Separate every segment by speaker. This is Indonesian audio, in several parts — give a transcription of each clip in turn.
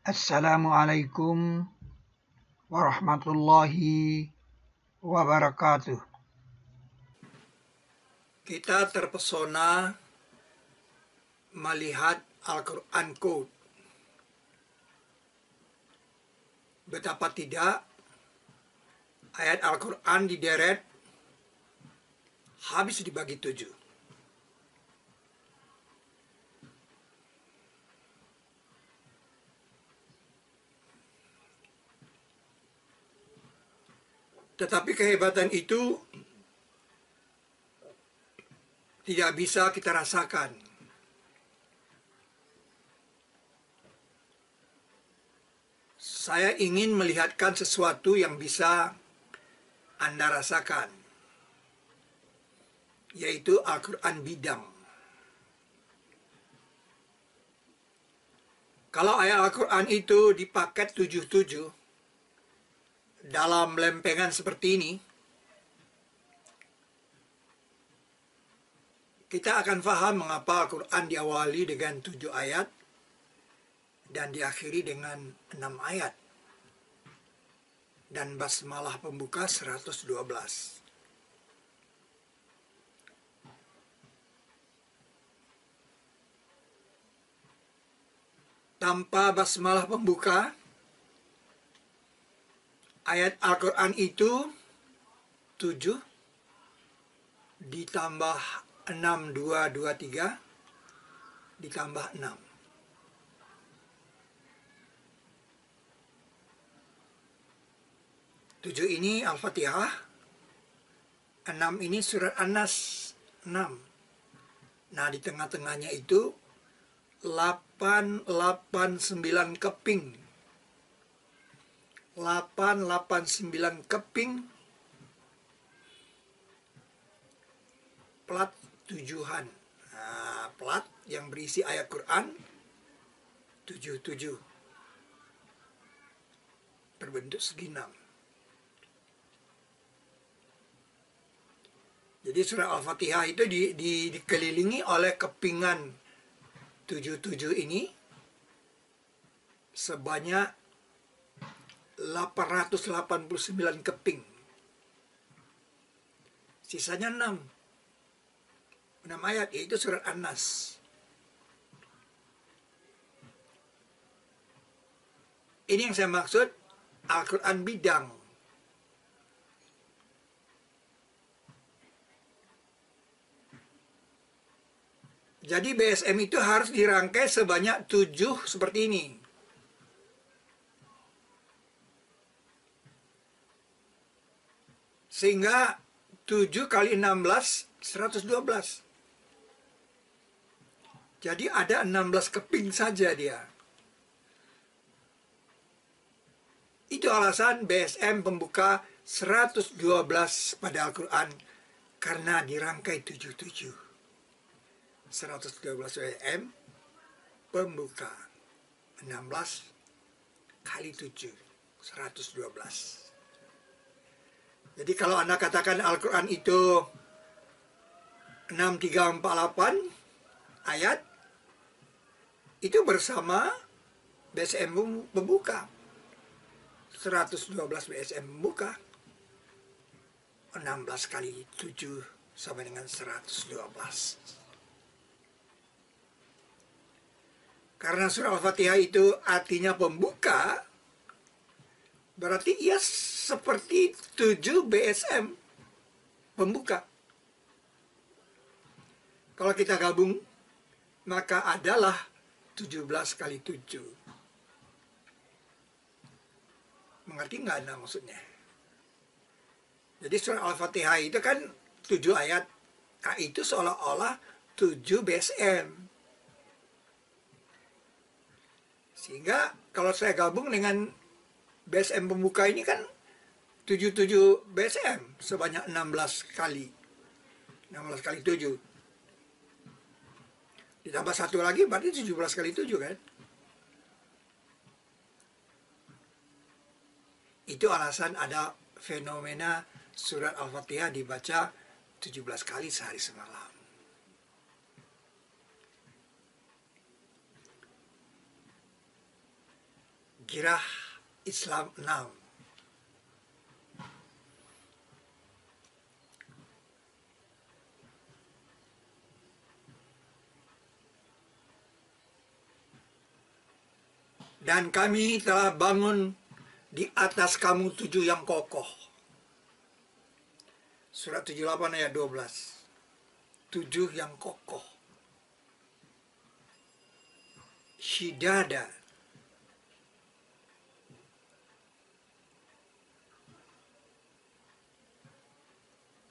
Speaker 1: Assalamualaikum warahmatullahi wabarakatuh.
Speaker 2: Kita terpesona melihat Al-Quran Code. Betapa tidak, ayat Al-Quran dideret habis dibagi 7. Tetapi kehebatan itu tidak bisa kita rasakan. Saya ingin melihatkan sesuatu yang bisa Anda rasakan, yaitu Al-Quran bidang. Kalau ayat Al-Quran itu dipaket 77 dalam lempengan seperti ini, kita akan paham mengapa Al-Quran diawali dengan 7 ayat dan diakhiri dengan 6 ayat. Dan basmalah pembuka 112. Tanpa basmalah pembuka, ayat Al-Quran itu 7 ditambah 6, 2, 2, 3 ditambah 6. 7 ini Al-Fatihah, 6 ini surat An-Nas 6. Nah, di tengah-tengahnya itu 889 keping. 889 keping plat tujuhan. Nah, plat yang berisi ayat Quran 77 berbentuk segi 6. Jadi surah Al-Fatihah itu dikelilingi oleh kepingan 77 ini sebanyak 889 keping. Sisanya 6 ayat, yaitu surat An-Nas. Ini yang saya maksud Al-Quran bidang. Jadi BSM itu harus dirangkai sebanyak 7 seperti ini. Sehingga 7 kali 16, 112. Jadi ada 16 keping saja dia. Itu alasan BSM pembuka 112 pada Al-Quran, karena dirangkai 77. 112 BSM pembuka 16 kali 7, 112. Jadi kalau Anda katakan Al-Quran itu 6348 ayat, itu bersama BSM pembuka 112 BSM pembuka 16 kali 7 sama dengan 112. Karena surah Al-Fatihah itu artinya pembuka, berarti ia seperti 7 BSM pembuka. Kalau kita gabung, maka adalah 17 kali 7. Mengerti nggak Anda maksudnya? Jadi surah Al-Fatihah itu kan 7 ayat. Nah, itu seolah-olah 7 BSM. Sehingga kalau saya gabung dengan BSM pembuka ini kan 77 BSM sebanyak 16 kali. 16 kali 7. Ditambah satu lagi berarti 17 kali 7 kan. Itu alasan ada fenomena surat Al-Fatihah dibaca 17 kali sehari semalam. Girah Islam 6. Dan kami telah bangun di atas kamu 7 yang kokoh. Surat 78 ayat 12. 7 yang kokoh. Shidada.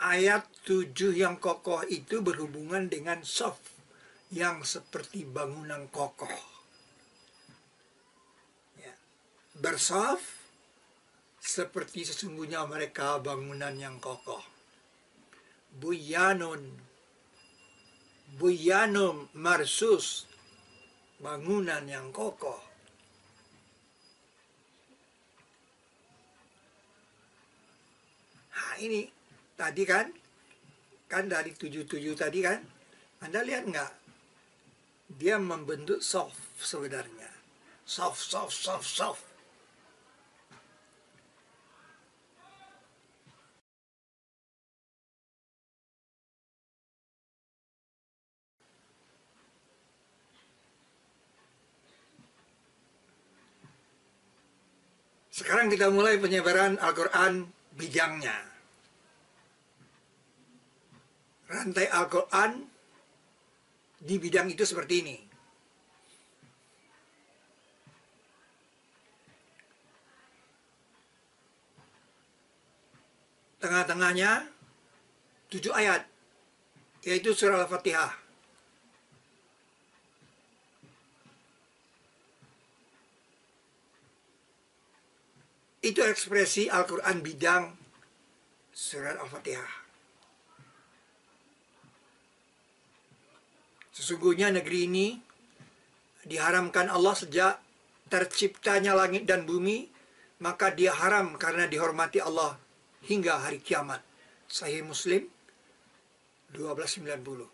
Speaker 2: Ayat 7 yang kokoh itu berhubungan dengan sof, yang seperti bangunan kokoh. Ya. Bersaf seperti sesungguhnya mereka bangunan yang kokoh. Buyanum marsus, bangunan yang kokoh. Nah ini tadi kan dari 77 tadi kan, Anda lihat nggak? Dia membentuk soft sebenarnya. Soft. Sekarang kita mulai penyebaran Al-Quran bidangnya. Rantai Al-Quran di bidang itu seperti ini. Tengah-tengahnya 7 ayat, yaitu surah Al-Fatihah. Itu ekspresi Al-Quran bidang surat Al-Fatihah. Sesungguhnya negeri ini diharamkan Allah sejak terciptanya langit dan bumi, maka dia haram karena dihormati Allah hingga hari kiamat. Sahih Muslim 1290.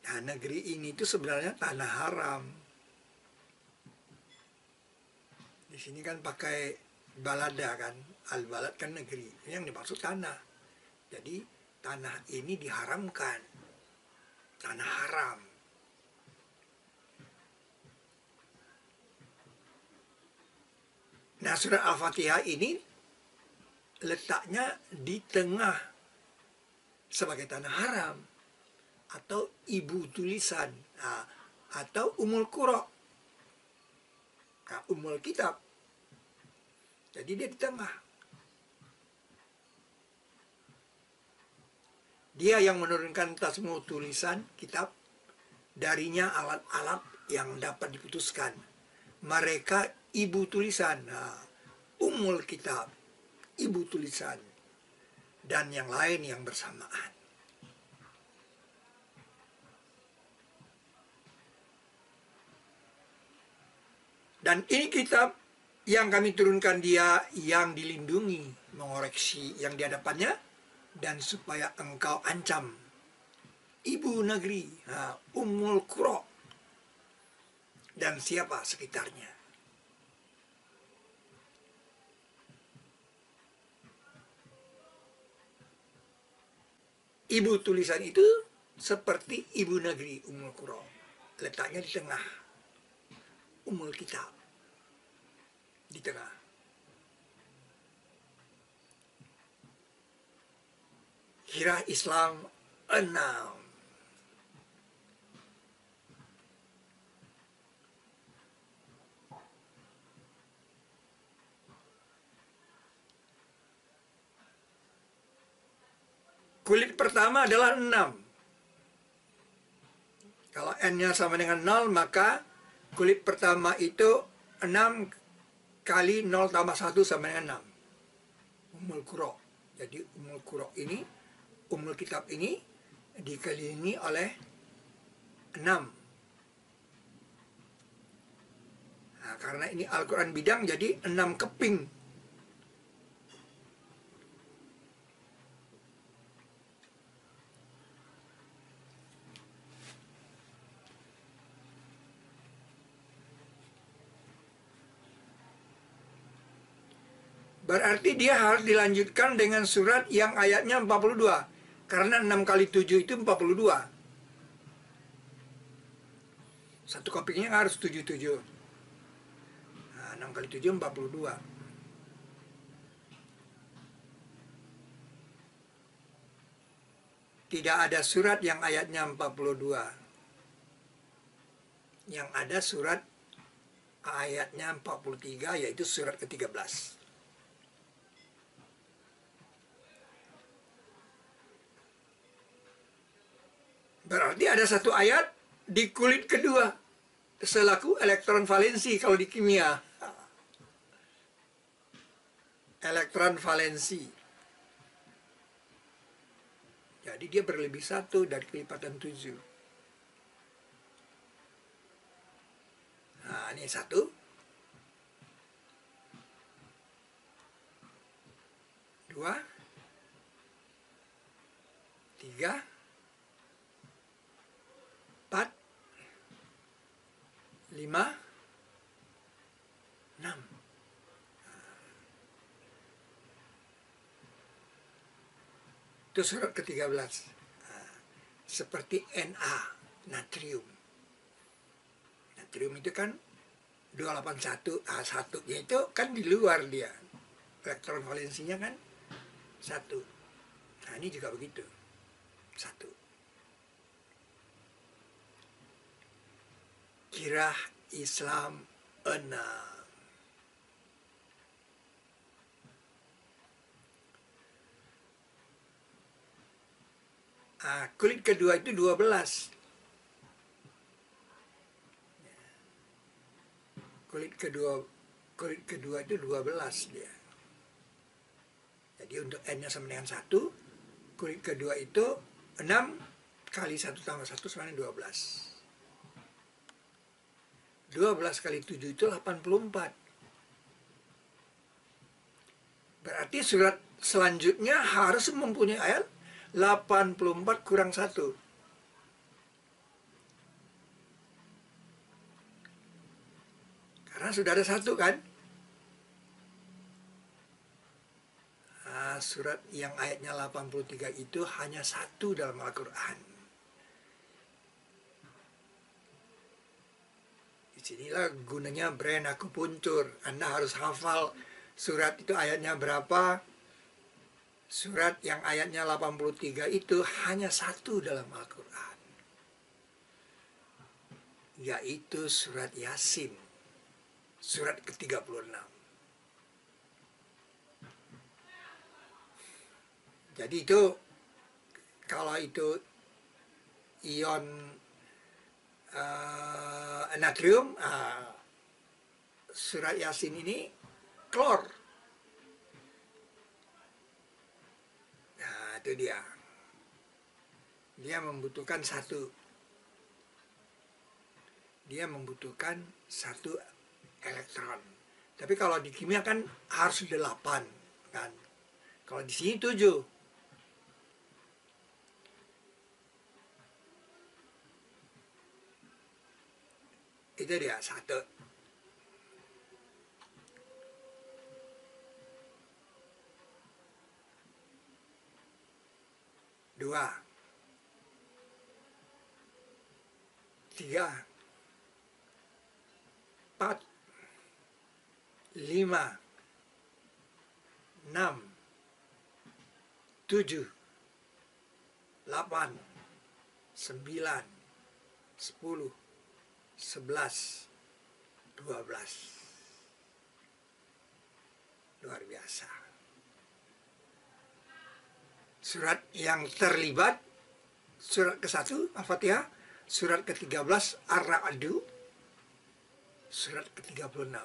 Speaker 2: Nah, negeri ini itu sebenarnya tanah haram. Di sini kan pakai balada kan, al-balad kan negeri, ini yang dimaksud tanah. Jadi tanah ini diharamkan, tanah haram. Nah, surat Al-Fatihah ini letaknya di tengah sebagai tanah haram, atau ibu tulisan, atau Ummul Qura, Ummul Kitab. Jadi dia di tengah. Dia yang menurunkan tasmu tulisan kitab, darinya alat-alat yang dapat diputuskan. Mereka ibu tulisan, Ummul Kitab, ibu tulisan, dan yang lain yang bersamaan. Dan ini kitab yang kami turunkan dia yang dilindungi, mengoreksi yang di hadapannya, dan supaya engkau ancam ibu negeri, Ummul Qura, dan siapa sekitarnya. Ibu tulisan itu seperti ibu negeri Ummul Qura, letaknya di tengah. Ummul Kitab di tengah. Girah Islam 6. Kulit pertama adalah 6. Kalau N-nya sama dengan 0, maka kulit pertama itu 6 kali 0 tambah 1 sama dengan 6. Ummul Qura. Jadi Ummul Qura ini, Ummul Kitab ini dikelilingi oleh 6. Nah, karena ini Al-Quran bidang, jadi 6 keping. Berarti dia harus dilanjutkan dengan surat yang ayatnya 42. Karena 6 kali 7 itu 42. Satu kopinya harus 77. Nah, 6 kali 7 42. Tidak ada surat yang ayatnya 42. Yang ada surat ayatnya 43, yaitu surat ke-13. Berarti ada satu ayat di kulit kedua selaku elektron valensi kalau di kimia. Elektron valensi. Jadi dia berlebih satu dari kelipatan 7. Nah, ini 1. 2. 3. 4. 5. 6. Itu surat ke-13. Seperti Na, natrium. Natrium itu kan 281, satunya itu kan di luar dia. Elektron valensinya kan 1. Nah, ini juga begitu. 1. Kirah Islam 6. Kulit kedua itu 12. Kulit kedua itu 12 dia. Jadi untuk N-nya sama dengan 1, kulit kedua itu 6 kali 1 tambah 1 sama dengan 12. 12 kali 7 itu 84. Berarti surat selanjutnya harus mempunyai ayat 84 kurang 1. Karena sudah ada 1 kan? Surat yang ayatnya 83 itu hanya 1 dalam Al-Quran. Disinilah gunanya brand akupunktur. Anda harus hafal surat itu ayatnya berapa. Surat yang ayatnya 83 itu hanya 1 dalam Al-Quran, yaitu surat Yasin, surat ke-36. Jadi itu, kalau itu ion natrium, surat Yasin ini klor. Nah, itu dia. Dia membutuhkan 1. Dia membutuhkan 1 elektron. Tapi kalau di kimia kan harus 8, kan. Kalau di sini 7. Itu dia 1. 2. 3. 4. 5. 6. 7. 8. 9. 10. 11. 12. Luar biasa. Surat yang terlibat, surat ke-1 Al-Fatihah, surat ke-13 Ar-Ra'du, surat ke-36.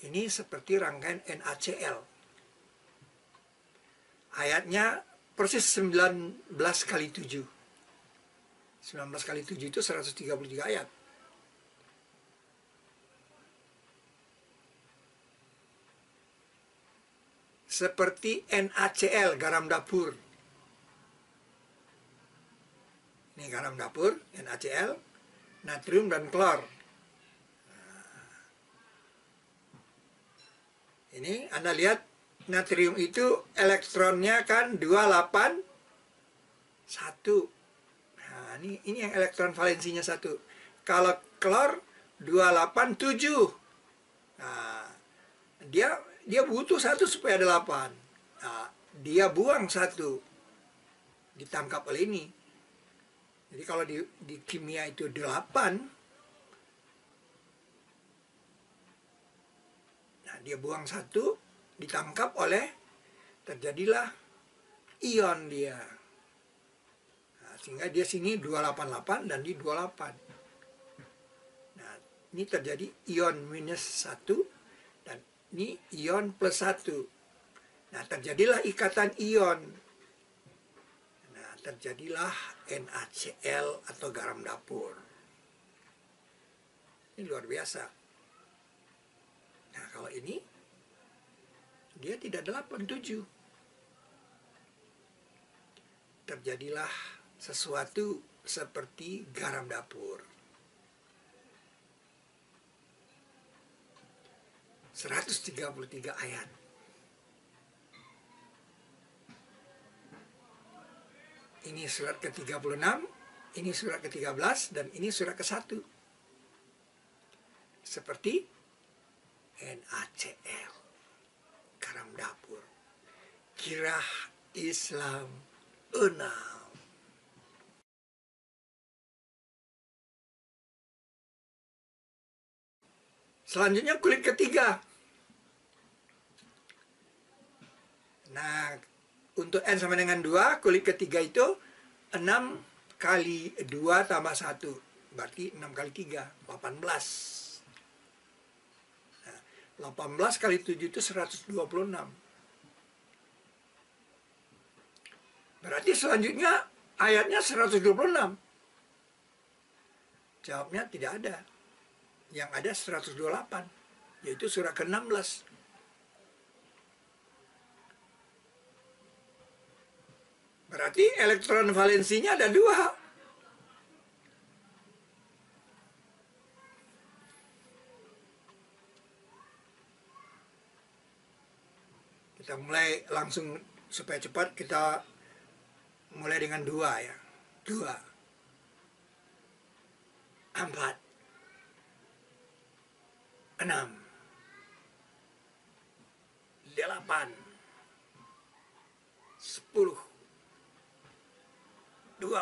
Speaker 2: Ini seperti rangkaian NaCl. Ayatnya persis 19 kali 7. 19 kali 7 itu 133 ayat. Seperti NaCl, garam dapur. Ini garam dapur, NaCl, natrium dan klor. Ini Anda lihat natrium itu elektronnya kan 281. Nah, ini yang elektron valensinya 1. Kalau klor 287. Nah, dia butuh 1 supaya 8. Nah, dia buang 1. Ditangkap oleh ini. Jadi kalau di kimia itu 8, nah dia buang 1, ditangkap oleh, terjadilah ion dia. Nah, sehingga dia sini 288 dan di 28. Nah, ini terjadi ion minus 1 dan ini ion plus 1. Nah, terjadilah ikatan ion. Nah, terjadilah NaCl atau garam dapur. Ini luar biasa. Nah, kalau ini dia tidak 87. Terjadilah sesuatu seperti garam dapur. 133 ayat. Ini surat ke-36, ini surat ke-13, dan ini surat ke-1. Seperti NaCl, garam dapur. Kirah Islam 6. Selanjutnya kulit ketiga. Nah, untuk N sama dengan 2, kulit ketiga itu 6 kali 2 tambah 1. Berarti 6 kali 3, 18. Nah, 18 kali 7 itu 126. Berarti selanjutnya ayatnya 126. Jawabnya tidak ada. Yang ada 128, yaitu surah ke-16. Berarti elektron valensinya ada 2. Kita mulai langsung supaya cepat, kita mulai dengan 2 ya. 2, 4, 6, 8, 10, 12,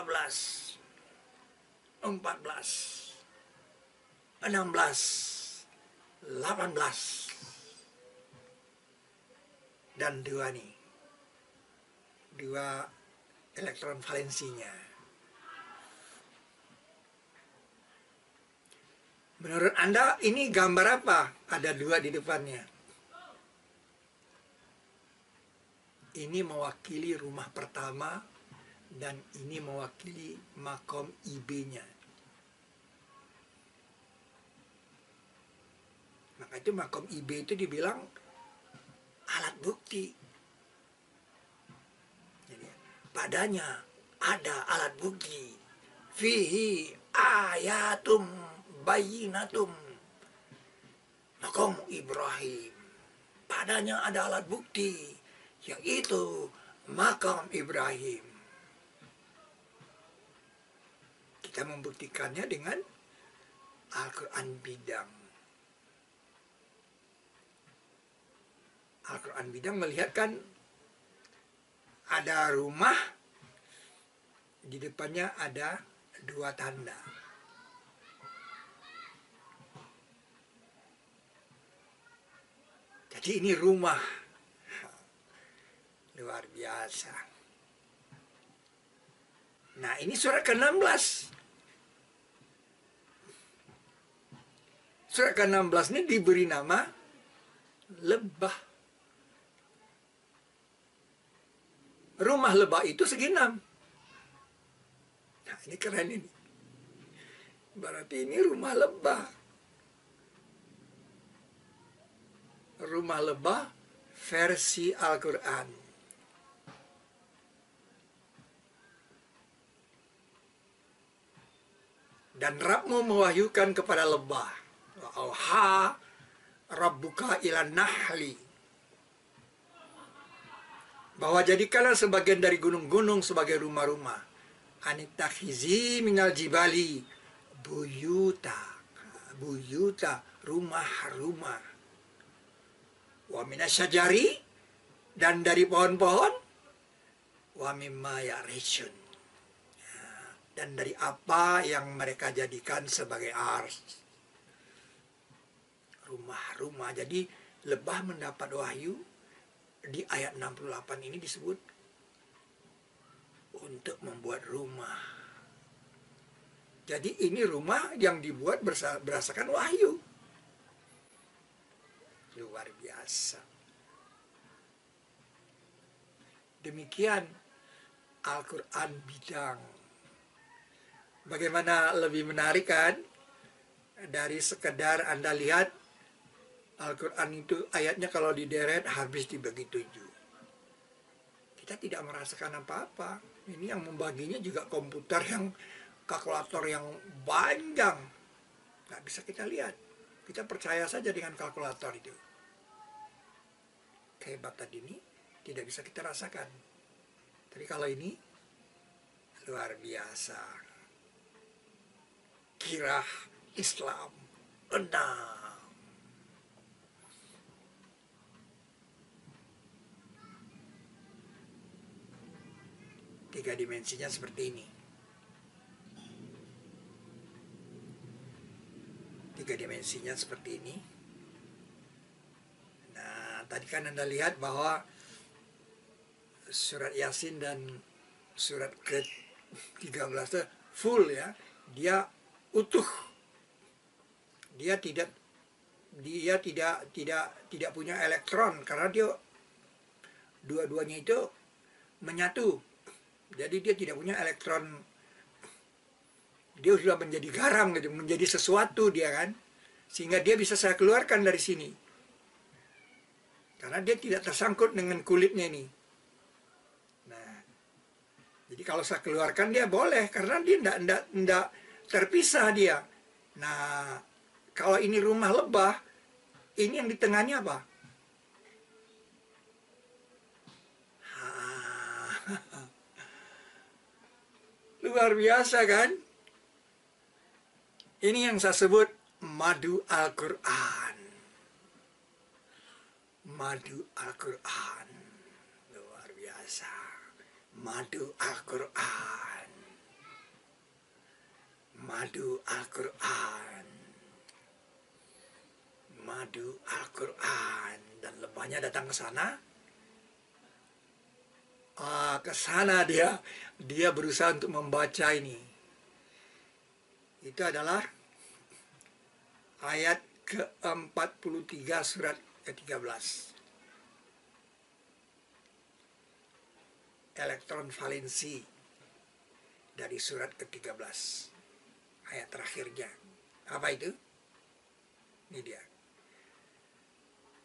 Speaker 2: 14, 16, 18, dan 2 nih. 2 elektron valensinya. Menurut Anda ini gambar apa? Ada 2 di depannya. Ini mewakili rumah pertama dan ini mewakili makom IB-nya. Maka itu makom IB itu dibilang alat bukti. Jadi, padanya ada alat bukti. Fihi ayatum bayinatum. Makom Ibrahim. Padanya ada alat bukti, yaitu makam Ibrahim. Kita membuktikannya dengan Al-Quran bidang. Al-Quran bidang melihatkan ada rumah, di depannya ada 2 tanda. Jadi ini rumah. Luar biasa. Nah, ini surat ke-16. Surat ke-16 ini diberi nama lebah. Rumah lebah itu segi 6. Nah, ini keren ini. Berarti ini rumah lebah. Rumah lebah versi Al-Quran. Dan Rabbmu mewahyukan kepada lebah. Auha rabbuka ila nahli bahwa jadikanlah sebagian dari gunung-gunung sebagai rumah-rumah. Anitakhizi minal jibali buyuta, buyuta, rumah-rumah. Wa minasyajari, dan dari pohon-pohon, wa mimma ya'rishun, dan dari apa yang mereka jadikan sebagai ars. Rumah-rumah. Jadi lebah mendapat wahyu di ayat 68 ini disebut untuk membuat rumah. Jadi ini rumah yang dibuat berdasarkan wahyu. Luar biasa. Demikian Al-Quran bidang. Bagaimana lebih menarik kan? Dari sekedar Anda lihat Al-Quran itu ayatnya kalau dideret habis dibagi 7. Kita tidak merasakan apa-apa. Ini yang membaginya juga komputer yang kalkulator yang panjang. Nggak bisa kita lihat. Kita percaya saja dengan kalkulator itu. Kehebatan ini tidak bisa kita rasakan. Tapi kalau ini luar biasa. Kirah Islam 6. Tiga dimensinya seperti ini. Tiga dimensinya seperti ini. Nah, tadi kan Anda lihat bahwa surat Yasin dan surat ke-13 itu full ya. Dia utuh. Dia tidak punya elektron karena dia dua-duanya itu menyatu. Jadi dia tidak punya elektron. Dia sudah menjadi garam gitu, menjadi sesuatu dia kan. Sehingga dia bisa saya keluarkan dari sini. Karena dia tidak tersangkut dengan kulitnya ini. Nah, jadi kalau saya keluarkan dia boleh karena dia tidak terpisah dia. Nah, kalau ini rumah lebah, ini yang di tengahnya apa? Luar biasa kan? Ini yang saya sebut madu Al-Quran. Madu Al-Quran. Luar biasa. Madu Al-Quran. Madu Al-Quran. Madu Al-Quran. Dan lebahnya datang ke sana. Ke sana dia berusaha untuk membaca ini. Itu adalah ayat ke-43 surat ke-13. Elektron valensi dari surat ke-13. Ayat terakhirnya. Apa itu? Ini dia.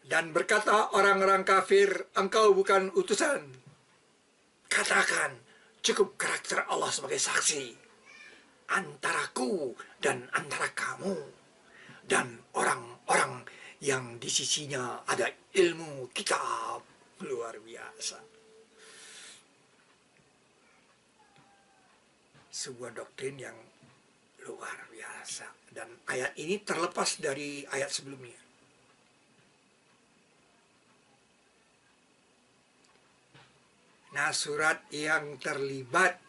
Speaker 2: Dan berkata orang-orang kafir, engkau bukan utusan. Katakan, cukup karakter Allah sebagai saksi antaraku dan antara kamu dan orang-orang yang di sisinya ada ilmu kitab. Luar biasa. Sebuah doktrin yang luar biasa. Dan ayat ini terlepas dari ayat sebelumnya. Nah, surat yang terlibat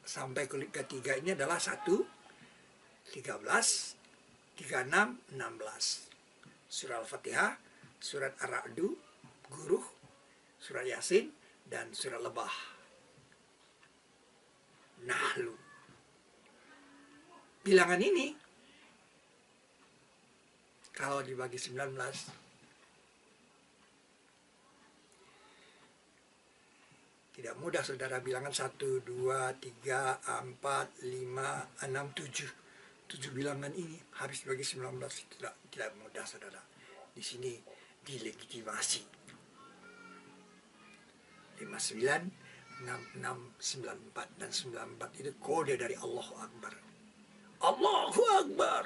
Speaker 2: sampai kulit ketiga ini adalah 1, 13, 36, 16. Surah Al-Fatihah, surat Ar-Ra'du, Guruh, surat Yasin, dan surat Lebah. Nahlu. Bilangan ini, kalau dibagi 19, tidak mudah saudara. Bilangan 1, 2, 3, 4, 5, 6, 7. 7 bilangan ini habis bagi 19 tidak mudah saudara. Di sini dilegitimasi. 59, 66, 94 dan 94 itu kode dari Allahu Akbar. Allahu Akbar.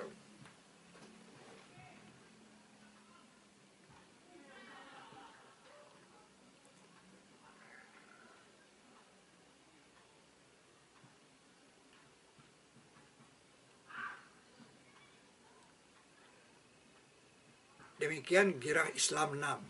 Speaker 2: Demikian Girah Islam 6.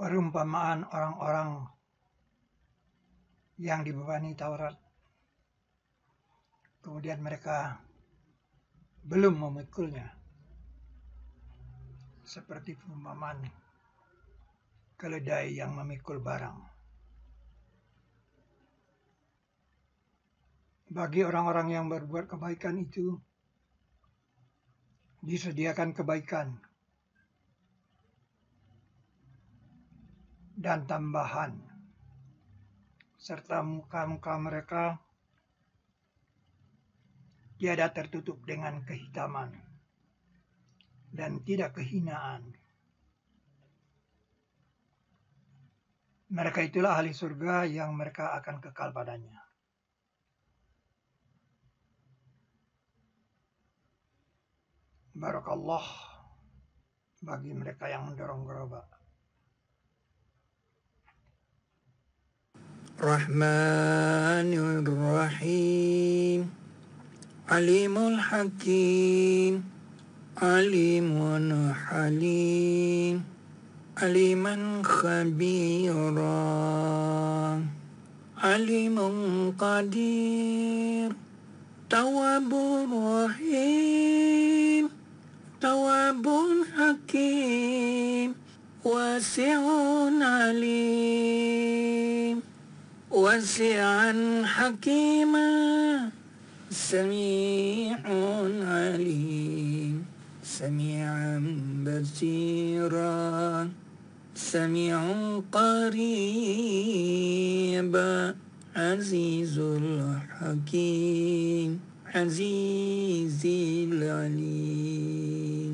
Speaker 1: Perumpamaan orang-orang yang dibebani Taurat, kemudian mereka belum memikulnya, seperti perumpamaan keledai yang memikul barang. Bagi orang-orang yang berbuat kebaikan itu disediakan kebaikan dan tambahan, serta muka-muka mereka tiada tertutup dengan kehitaman dan tidak kehinaan. Mereka itulah ahli surga yang mereka akan kekal padanya. Barakallah bagi mereka yang mendorong gerobak.
Speaker 2: Rahmanir Rahim, Alimul Hakim, Alimun Halim, Aliman Khabira, Alimun Qadir, Tawwabur Rahim, Tawwabun Hakim, Wasi'un Alim, Wasi'an Hakima, Sami'un Alim, Sami'an Basira, Sami'un Qarib, Azizul Hakim, Azizil Alim.